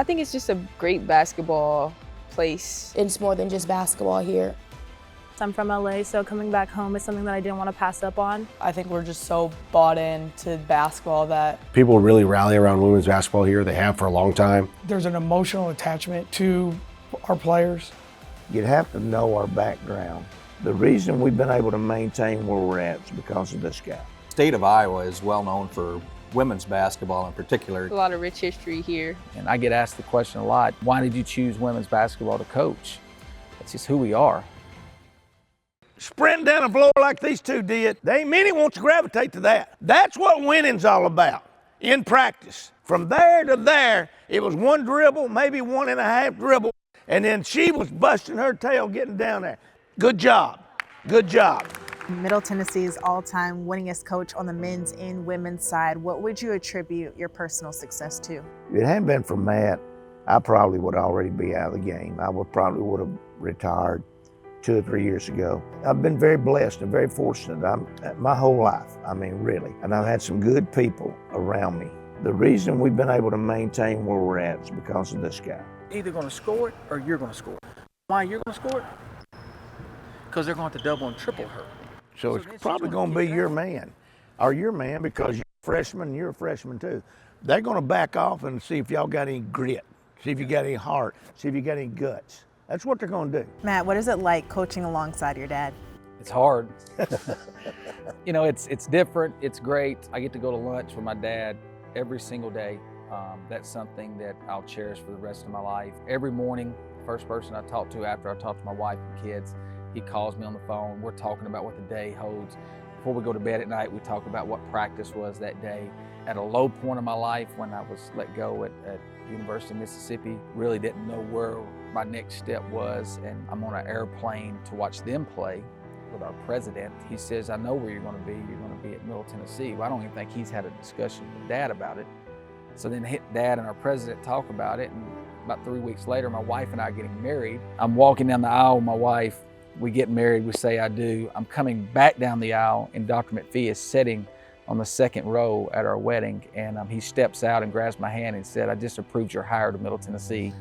I think it's just a great basketball place. It's more than just basketball here. I'm from LA, so coming back home is something that I didn't want to pass up on. I think we're just so bought into basketball that people really rally around women's basketball here. They have for a long time. There's an emotional attachment to our players. You'd have to know our background. The reason we've been able to maintain where we're at is because of this guy. The state of Iowa is well known for women's basketball in particular. A lot of rich history here. And I get asked the question a lot, why did you choose women's basketball to coach? That's just who we are. Sprinting down the floor like these two did, they ain't many want to gravitate to that. That's what winning's all about in practice. From there to there, it was one dribble, maybe 1.5 dribble, and then she was busting her tail getting down there. Good job, good job. Middle Tennessee's all-time winningest coach on the men's and women's side. What would you attribute your personal success to? If it hadn't been for Matt, I probably would already be out of the game. I probably would have retired 2 or 3 years ago. I've been very blessed and very fortunate my whole life, I mean really. And I've had some good people around me. The reason we've been able to maintain where we're at is because of this guy. Either gonna score it or you're gonna score it. Why you're gonna score it? Because they're going to double and triple her. So it's probably gonna be your man, or your man, because you're a freshman and you're a freshman too. They're gonna back off and see if y'all got any grit, see if you got any heart, see if you got any guts. That's what they're going to do. Matt, what is it like coaching alongside your dad? It's hard. You know, it's different, it's great. I get to go to lunch with my dad every single day. That's something that I'll cherish for the rest of my life. Every morning, first person I talk to after I talk to my wife and kids, he calls me on the phone. We're talking about what the day holds. Before we go to bed at night, we talk about what practice was that day. At a low point in my life, when I was let go at the University of Mississippi, really didn't know where my next step was, and I'm on an airplane to watch them play with our president. He says, I know where you're going to be. You're going to be at Middle Tennessee. Well, I don't even think he's had a discussion with Dad about it. So then Dad and our president talk about it, and about 3 weeks later, my wife and I are getting married. I'm walking down the aisle with my wife. We get married, we say I do. I'm coming back down the aisle, and Dr. McPhee is sitting on the second row at our wedding, and he steps out and grabs my hand and said, I just approved your hire to Middle Tennessee.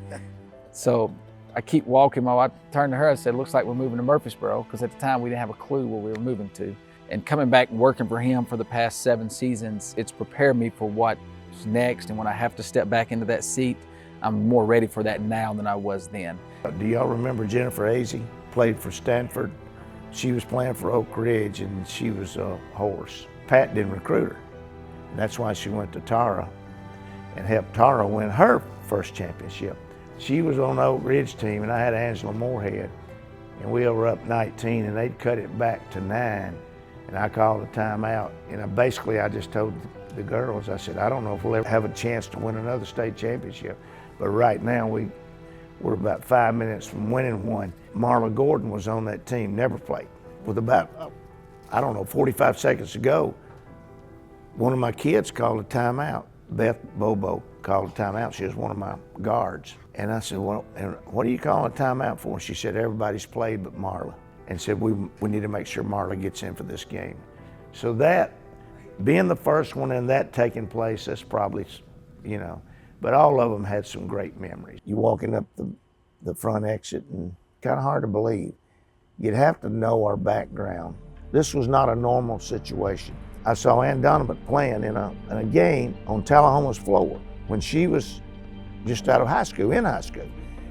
So I keep walking. My wife turned to her and said, looks like we're moving to Murfreesboro, because at the time we didn't have a clue where we were moving to. And coming back and working for him for the past 7 seasons, it's prepared me for what's next. And when I have to step back into that seat, I'm more ready for that now than I was then. Do y'all remember Jennifer Azey? Played for Stanford. She was playing for Oak Ridge, and she was a horse. Pat didn't recruit her. And that's why she went to Tara and helped Tara win her first championship. She was on the Oak Ridge team, and I had Angela Moorhead, and we were up 19, and they'd cut it back to 9, and I called a timeout. And I just told the girls, I said, I don't know if we'll ever have a chance to win another state championship, but right now we're about 5 minutes from winning one. Marla Gordon was on that team, never played. With about, 45 seconds to go, one of my kids called a timeout. Beth Bobo called a timeout. She was one of my guards. And I said, well, and what are you calling a timeout for? She said, everybody's played but Marla. And said, we need to make sure Marla gets in for this game. So that, being the first one and that taking place, that's probably, but all of them had some great memories. You walking up the front exit, and kind of hard to believe. You'd have to know our background. This was not a normal situation. I saw Ann Donovan playing in a game on Tullahoma's floor when she was just out of high school, in high school.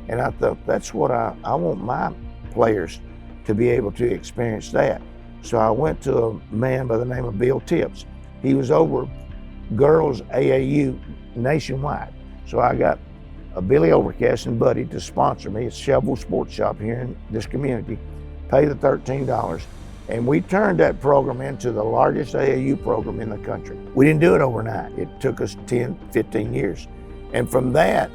And I thought, that's what I want my players to be able to experience that. So I went to a man by the name of Bill Tips. He was over girls AAU nationwide. So I got a Billy Overcast and Buddy to sponsor me. It's Shovel Sports Shop here in this community. Pay the $13. And we turned that program into the largest AAU program in the country. We didn't do it overnight. It took us 10, 15 years. And from that,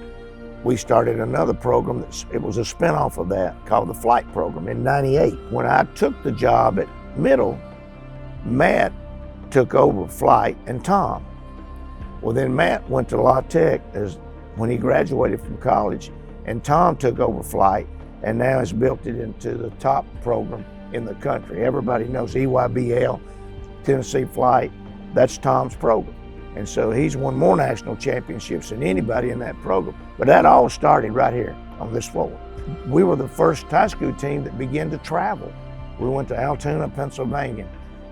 we started another program it was a spinoff of that called the Flight Program in '98. When I took the job at Middle, Matt took over Flight and Tom. Well, then Matt went to La Tech when he graduated from college, and Tom took over Flight, and now has built it into the top program in the country. Everybody knows EYBL, Tennessee Flight, that's Tom's program. And so he's won more national championships than anybody in that program. But that all started right here on this floor. We were the first high school team that began to travel. We went to Altoona, Pennsylvania.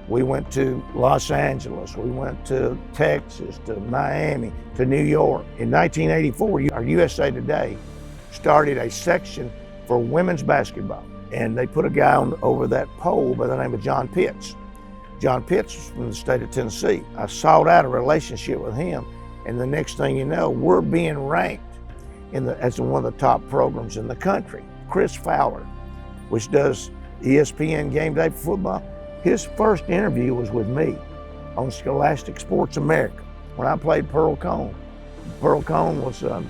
We went to Los Angeles. We went to Texas, to Miami, to New York. In 1984, our USA Today started a section for women's basketball. And they put a guy over that pole by the name of John Pitts. John Pitts was from the state of Tennessee. I sought out a relationship with him, and the next thing you know, we're being ranked as one of the top programs in the country. Chris Fowler, which does ESPN Game Day Football, his first interview was with me on Scholastic Sports America when I played Pearl Cone. Pearl Cone was an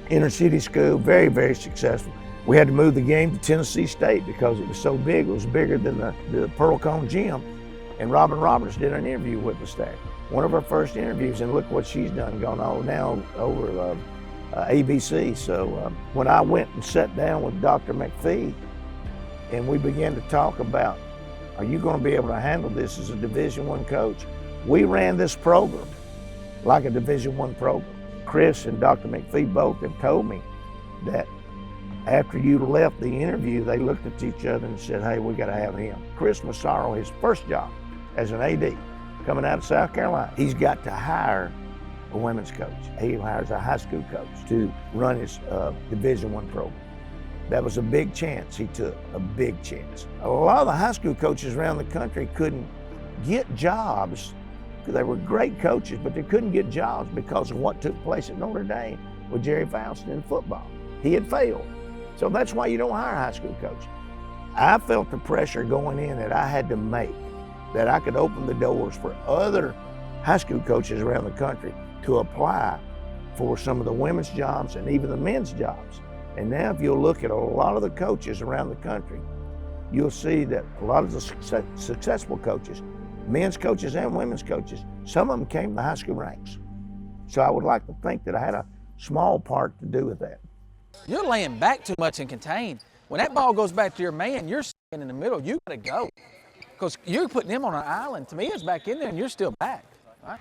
inner city school, very, very successful. We had to move the game to Tennessee State because it was so big. It was bigger than the Pearl Cone gym. And Robin Roberts did an interview with us there. One of her first interviews, and look what she's done, gone on now over ABC. So when I went and sat down with Dr. McPhee, and we began to talk about, are you going to be able to handle this as a Division I coach? We ran this program like a Division I program. Chris and Dr. McPhee both have told me that after you left the interview, they looked at each other and said, hey, we got to have him. Chris Massaro, his first job as an AD, coming out of South Carolina, he's got to hire a women's coach. He hires a high school coach to run his Division I program. That was a big chance he took, a big chance. A lot of the high school coaches around the country couldn't get jobs. They were great coaches, but they couldn't get jobs because of what took place at Notre Dame with Jerry Faustin in football. He had failed. So that's why you don't hire a high school coach. I felt the pressure going in that I had to make, that I could open the doors for other high school coaches around the country to apply for some of the women's jobs and even the men's jobs. And now if you'll look at a lot of the coaches around the country, you'll see that a lot of the successful coaches, men's coaches and women's coaches, some of them came from the high school ranks. So I would like to think that I had a small part to do with that. You're laying back too much and contained. When that ball goes back to your man, you're standing in the middle. You got to go. Because you're putting him on an island. To me, it's back in there and you're still back. Right?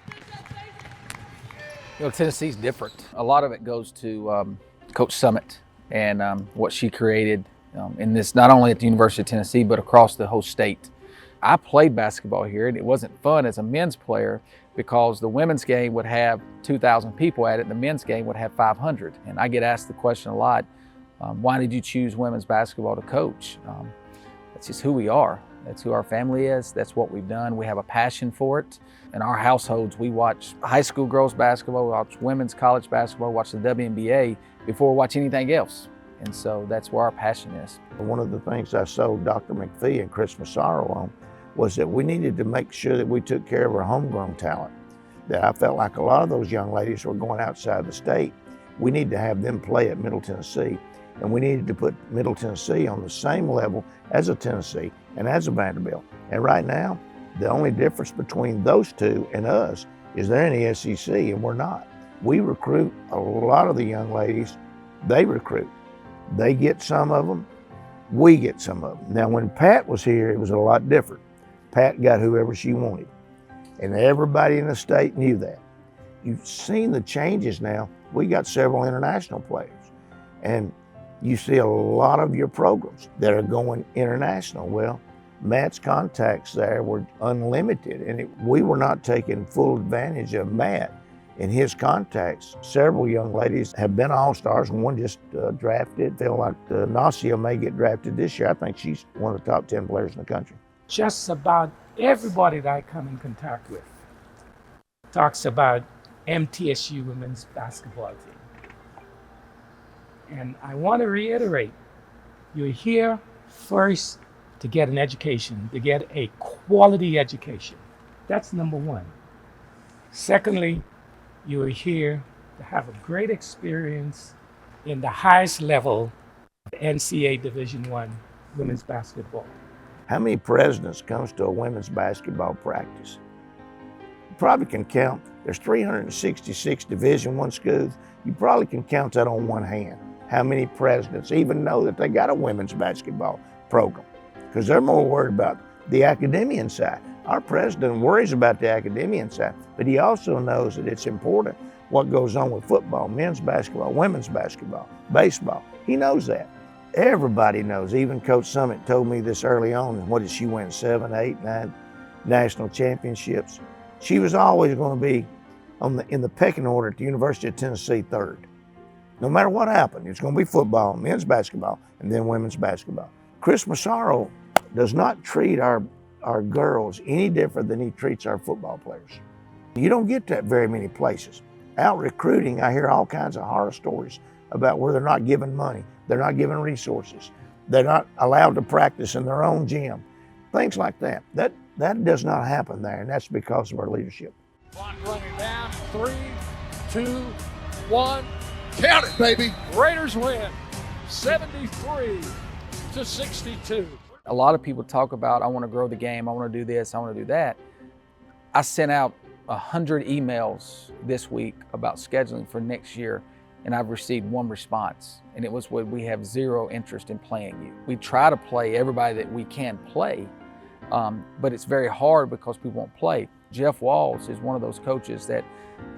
You know, Tennessee's different. A lot of it goes to Coach Summitt and what she created in this, not only at the University of Tennessee, but across the whole state. I played basketball here, and it wasn't fun as a men's player because the women's game would have 2,000 people at it, and the men's game would have 500. And I get asked the question a lot, why did you choose women's basketball to coach? That's just who we are. That's who our family is. That's what we've done. We have a passion for it. In our households, we watch high school girls basketball, we watch women's college basketball, watch the WNBA before we watch anything else. And so that's where our passion is. One of the things I sold Dr. McPhee and Chris Massaro on was that we needed to make sure that we took care of our homegrown talent. That I felt like a lot of those young ladies were going outside the state. We needed to have them play at Middle Tennessee, and we needed to put Middle Tennessee on the same level as a Tennessee and as a Vanderbilt. And right now, the only difference between those two and us is they're in the SEC and we're not. We recruit a lot of the young ladies, they recruit. They get some of them, we get some of them. Now when Pat was here, it was a lot different. Pat got whoever she wanted. And everybody in the state knew that. You've seen the changes now. We got several international players. And you see a lot of your programs that are going international. Well, Matt's contacts there were unlimited, and we were not taking full advantage of Matt and his contacts. Several young ladies have been all-stars, and one just drafted. Feel like Nasia may get drafted this year. I think she's one of the top 10 players in the country. Just about everybody that I come in contact with talks about MTSU women's basketball team. And I want to reiterate, you're here first to get an education, to get a quality education. That's number one. Secondly, you're here to have a great experience in the highest level of NCAA Division I women's basketball. How many presidents comes to a women's basketball practice? You probably can count. There's 366 Division I schools. You probably can count that on one hand. How many presidents even know that they got a women's basketball program? Because they're more worried about the academician side. Our president worries about the academia side, but he also knows that it's important what goes on with football, men's basketball, women's basketball, baseball. He knows that. Everybody knows. Even Coach Summitt told me this early on. What did she win? 7, 8, 9 national championships. She was always going to be in the pecking order at the University of Tennessee third. No matter what happened, it's going to be football, men's basketball, and then women's basketball. Chris Massaro does not treat our girls any different than he treats our football players. You don't get that very many places. Out recruiting, I hear all kinds of horror stories about where they're not given money, they're not given resources, they're not allowed to practice in their own gym, things like that. That does not happen there, and that's because of our leadership. Clock running down, 3, 2, 1. Count it, baby. Raiders win, 73-62. A lot of people talk about, I want to grow the game, I want to do this, I want to do that. I sent out 100 emails this week about scheduling for next year, and I've received one response, and it was, we have zero interest in playing you. We try to play everybody that we can play, but it's very hard because people won't play. Jeff Walls is one of those coaches that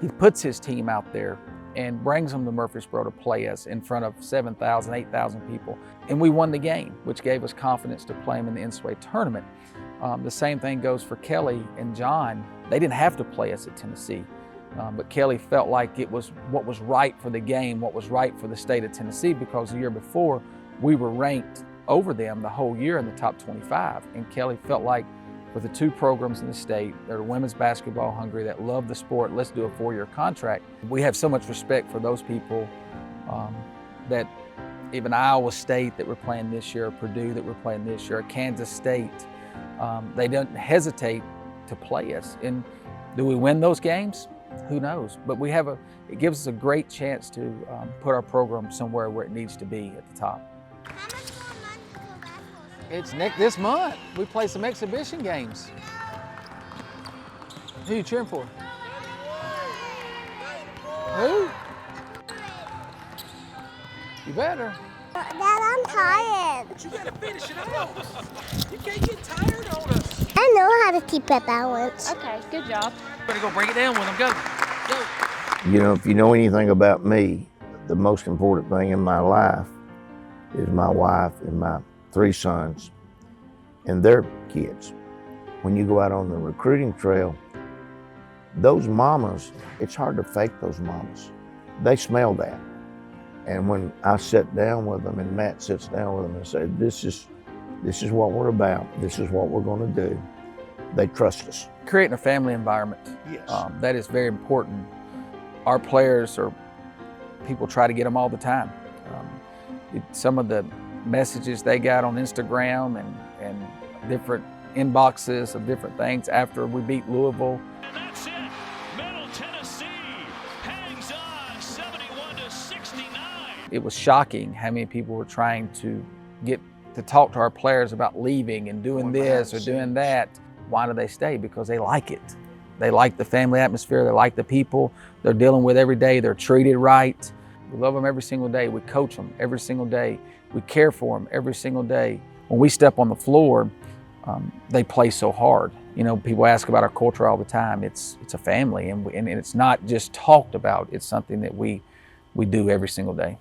he puts his team out there and brings them to Murfreesboro to play us in front of 7,000, 8,000 people. And we won the game, which gave us confidence to play them in the NCAA tournament. The same thing goes for Kelly and John. They didn't have to play us at Tennessee, but Kelly felt like it was what was right for the game, what was right for the state of Tennessee, because the year before we were ranked over them the whole year in the top 25. And Kelly felt like for the two programs in the state that are women's basketball hungry, that love the sport, let's do a 4-year contract. We have so much respect for those people that even Iowa State that we're playing this year, Purdue that we're playing this year, Kansas State, they don't hesitate to play us. And do we win those games? Who knows? But it gives us a great chance to put our program somewhere where it needs to be at the top. It's this month. We play some exhibition games. Who are you cheering for? Who? You better. Dad, I'm tired. But you gotta finish it out. You can't get tired on us. I know how to keep a balance. Okay, good job. Better go break it down with them. Go. Go. You know, if you know anything about me, the most important thing in my life is my wife and my 3 sons and their kids. When you go out on the recruiting trail, those mamas, it's hard to fake those mamas. They smell that. And when I sit down with them and Matt sits down with them and say, this is what we're about, this is what we're gonna do, they trust us. Creating a family environment, yes. That is very important. Our players people try to get them all the time. Some of the messages they got on Instagram and different inboxes of different things after we beat Louisville. And that's it. Middle Tennessee hangs on 71-69. It was shocking how many people were trying to get to talk to our players about leaving and doing this or doing that. Why do they stay? Because they like it. They like the family atmosphere, they like the people they're dealing with every day, they're treated right. We love them every single day, we coach them every single day, we care for them every single day. When we step on the floor, they play so hard. You know, people ask about our culture all the time. It's a family, and it's not just talked about, it's something that we do every single day.